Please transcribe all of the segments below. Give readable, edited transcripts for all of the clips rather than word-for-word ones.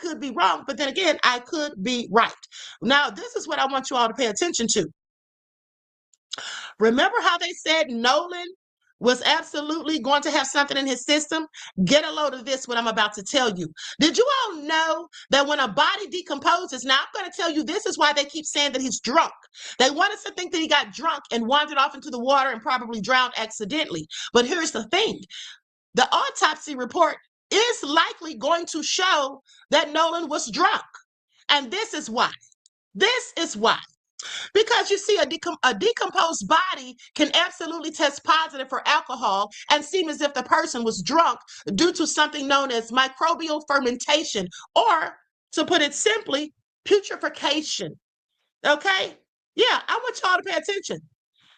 could be wrong, but then again, I could be right. Now, this is what I want you all to pay attention to. Remember how they said Nolan was absolutely going to have something in his system? Get a load of this, what I'm about to tell you. Did you all know that when a body decomposes, now I'm going to tell you, this is why they keep saying that he's drunk. They want us to think that he got drunk and wandered off into the water and probably drowned accidentally. But here's the thing. The autopsy report is likely going to show that Nolan was drunk. And this is why. This is why. Because you see, a decomposed body can absolutely test positive for alcohol and seem as if the person was drunk due to something known as microbial fermentation, or, to put it simply, putrefaction. Okay? Yeah, I want you all to pay attention.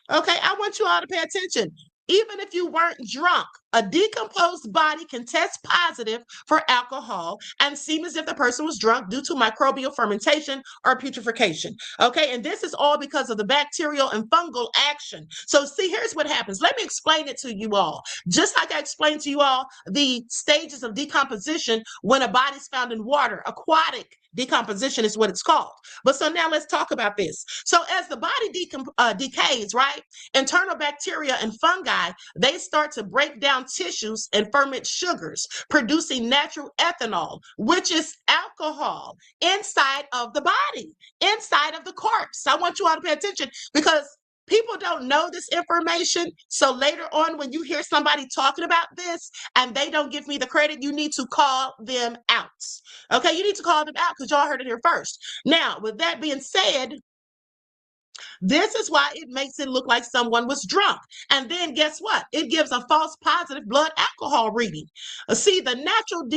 Okay, I want you all to pay attention. Even if you weren't drunk, a decomposed body can test positive for alcohol and seem as if the person was drunk due to microbial fermentation or putrefaction. Okay, and this is all because of the bacterial and fungal action. So see, here's what happens. Let me explain it to you all. Just like I explained to you all the stages of decomposition when a body's found in water, aquatic decomposition is what it's called. But so now let's talk about this. So as the body decays, right, internal bacteria and fungi, they start to break down tissues and ferment sugars, producing natural ethanol, which is alcohol, inside of the body, inside of the corpse. I want you all to pay attention, because people don't know this information. So later on, when you hear somebody talking about this and they don't give me the credit, you need to call them out. Okay, you need to call them out, because y'all heard it here first. Now, with that being said, this is why it makes it look like someone was drunk. And then guess what? It gives a false positive blood alcohol reading. See, the natural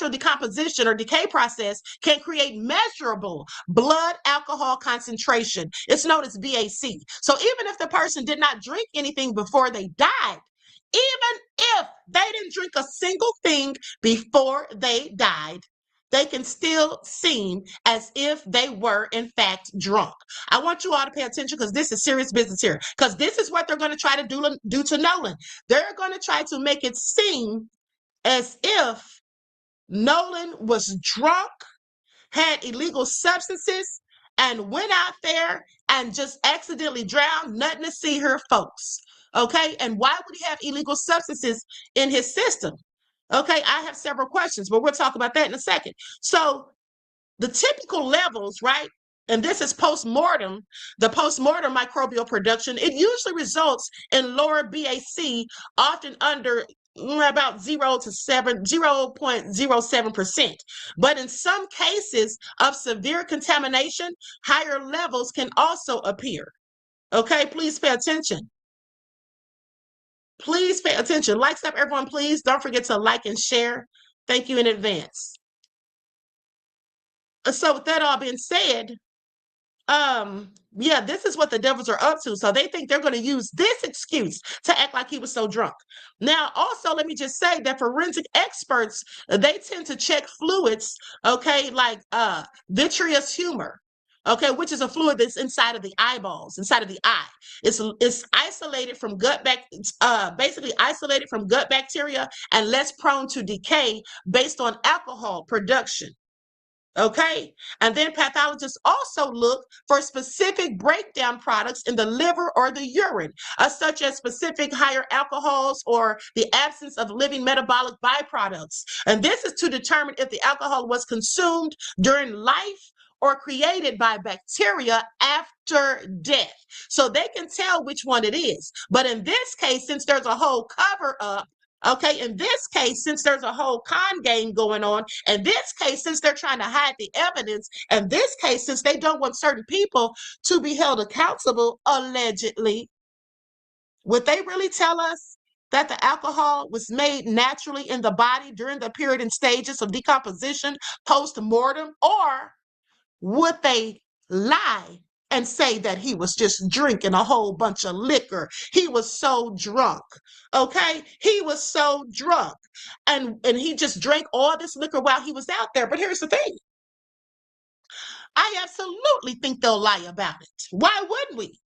decomposition or decay process can create measurable blood alcohol concentration. It's known as BAC. So even if the person did not drink anything before they died, even if they didn't drink a single thing before they died, they can still seem as if they were, in fact, drunk. I want you all to pay attention, because this is serious business here. Because this is what they're going to try to do to Nolan. They're going to try to make it seem as if Nolan was drunk, had illegal substances, and went out there and just accidentally drowned, nothing to see here, folks. Okay? And why would he have illegal substances in his system? Okay, I have several questions, but we'll talk about that in a second. So the typical levels, right? And this is post-mortem, the post-mortem microbial production. It usually results in lower BAC, often under about 0.07%. But in some cases of severe contamination, higher levels can also appear. Okay, please pay attention. Please pay attention. Like stuff, everyone, please. Don't forget to like and share. Thank you in advance. So with that all being said, yeah, this is what the devils are up to. So they think they're going to use this excuse to act like he was so drunk. Now, also, let me just say that forensic experts, they tend to check fluids, okay, like vitreous humor. Okay, which is a fluid that's inside of the eyeballs, inside of the eye. It's isolated from basically isolated from gut bacteria and less prone to decay based on alcohol production. Okay, and then pathologists also look for specific breakdown products in the liver or the urine, such as specific higher alcohols or the absence of living metabolic byproducts. And this is to determine if the alcohol was consumed during life or created by bacteria after death. So they can tell which one it is. But in this case, since there's a whole cover up, okay, in this case, since there's a whole con game going on, in this case, since they're trying to hide the evidence, in this case, since they don't want certain people to be held accountable, allegedly, would they really tell us that the alcohol was made naturally in the body during the period and stages of decomposition post-mortem? Or would they lie and say that he was just drinking a whole bunch of liquor? He was so drunk, okay? He was so drunk, and he just drank all this liquor while he was out there. But here's the thing. I absolutely think they'll lie about it. Why wouldn't we?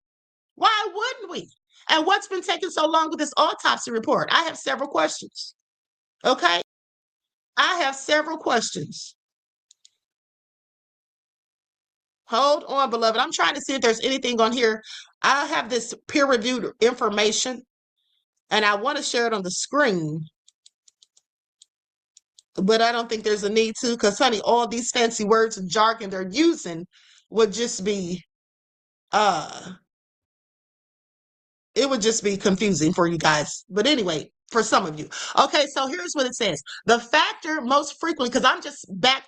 Why wouldn't we? And what's been taking so long with this autopsy report? I have several questions, okay? I have several questions. Hold on, beloved. I'm trying to see if there's anything on here. I have this peer-reviewed information, and I want to share it on the screen, but I don't think there's a need to, because, honey, all these fancy words and jargon they're using would just be uh it would just be confusing for you guys. But anyway, for some of you. Okay, so here's what it says. The factor most frequently, because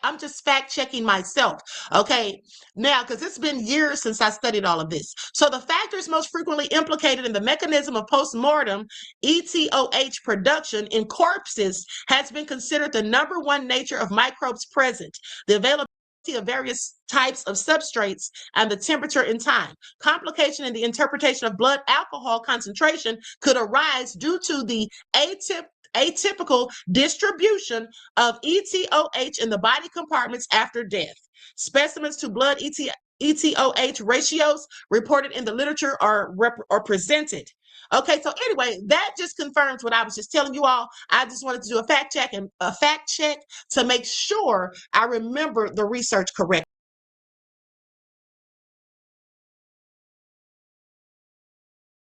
I'm just fact checking myself. Okay, now, because it's been years since I studied all of this. So the factors most frequently implicated in the mechanism of postmortem ETOH production in corpses has been considered the number one nature of microbes present, the availability of various types of substrates, and the temperature and time. Complication in the interpretation of blood alcohol concentration could arise due to the atypical distribution of ETOH in the body compartments after death. Specimens to blood ETOH ratios reported in the literature are presented. Okay, so anyway, that just confirms what I was just telling you all. I just wanted to do a fact check to make sure I remember the research correctly.